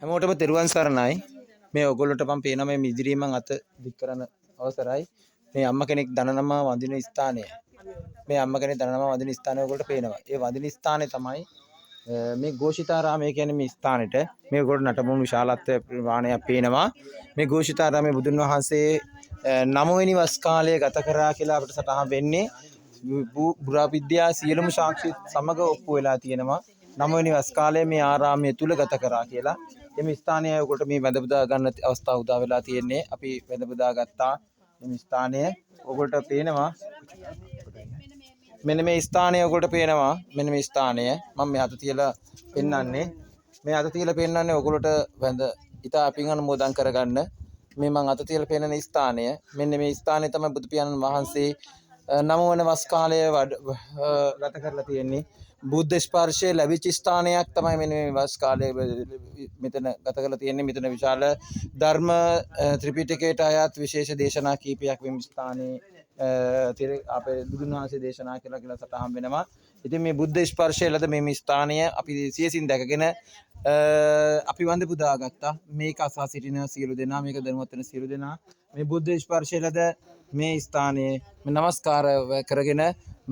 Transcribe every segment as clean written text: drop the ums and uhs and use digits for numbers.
හැමෝටම තෙරුවන් සරණයි. මේ ඔයගොල්ලන්ට මම පේනවා මේ මිදිරියේ මං අත දික් කරන අවසරයි. මේ අම්ම කෙනෙක් දනනම වඳින ස්ථානය. මේ අම්ම කෙනෙක් දනනම වඳින ස්ථානය ඔයගොල්ලන්ට පේනවා. ඒ වඳින ස්ථානය තමයි මේ ഘോഷිතාරාමය කියන්නේ මේ ස්ථානෙට. මේ ඔයගොල්ලෝ නටබුන් විශාලත්වය ප්‍රමාණයක් පේනවා. මේ ഘോഷිතාරාමයේ බුදුන් වහන්සේ 9 වෙනි වස් කාලය ගත කරා කියලා අපිට සටහන් වෙන්නේ. පුරාවිද්‍යා සියලුම සාක්ෂි සමග ඔප්පු වෙලා තියෙනවා. 9 වෙනි වස් කාලයේ මේ ආරාමය තුල ගත කරා කියලා. මේ ස්ථානය ඔයගොල්ලෝ මේ වැඳ පුදා ගන්න අවස්ථාව උදා වෙලා තියෙන්නේ. අපි වැඳ පුදා ගත්තා මේ ස්ථානය. ඔයගොල්ලන්ට පේනවා. මෙන්න මේ ස්ථානය ඔයගොල්ලන්ට පේනවා. මෙන්න මේ ස්ථානය. මම මේ අත තියලා පෙන්නන්නේ. මේ අත තියලා පෙන්නන්නේ ඔයගොල්ලන්ට වැඳ ඉතා අපින් අනුමෝදන් කරගන්න. මේ මම අත තියලා පෙන්නන ස්ථානය. මෙන්න මේ ස්ථානය තමයි බුදු පියාණන් වහන්සේ 9 වන වස් කාලය ගත කරලා තියෙන්නේ. බුද්ධ ස්පර්ශය ලැබිච්ච ස්ථානයක් තමයි මෙන්න මේ වස් කාලයේ මෙතන ගත කරලා තියෙන්නේ. මෙතන විශාල ධර්ම ත්‍රිපිටකයට අයත් විශේෂ දේශනා කීපයක් මේ ස්ථානයේ අපේ බුදුන් වහන්සේ දේශනා කියලා සටහන් වෙනවා. ඉතින් මේ බුද්ධ ස්පර්ශය ලද මේ ස්ථානය අපි සියසින් දැකගෙන අපි වන්ද පුදා ගත්තා. මේක අසා සිටින සියලු දෙනා, මේක දැනුවත් වෙන සියලු දෙනා මේ බුද්ධ ස්පර්ශය ලද මේ ස්ථානයේ නමස්කාර කරගෙන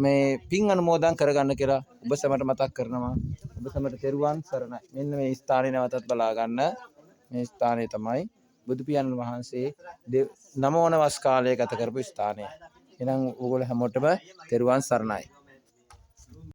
මේ පින් අනුමෝදන් කරගන්න කියලා ඔබ සැමට මතක් කරනවා. ඔබ සැමට තෙරුවන් සරණයි. මෙන්න මේ ස්ථානේ නැවතත් බලා ගන්න. මේ ස්ථානය තමයි බුදු පියාණන් වහන්සේ 9 වන වස් කාලයේ ගත කරපු ස්ථානය. එහෙනම් ඕගොල්ලෝ හැමෝටම තෙරුවන් සරණයි.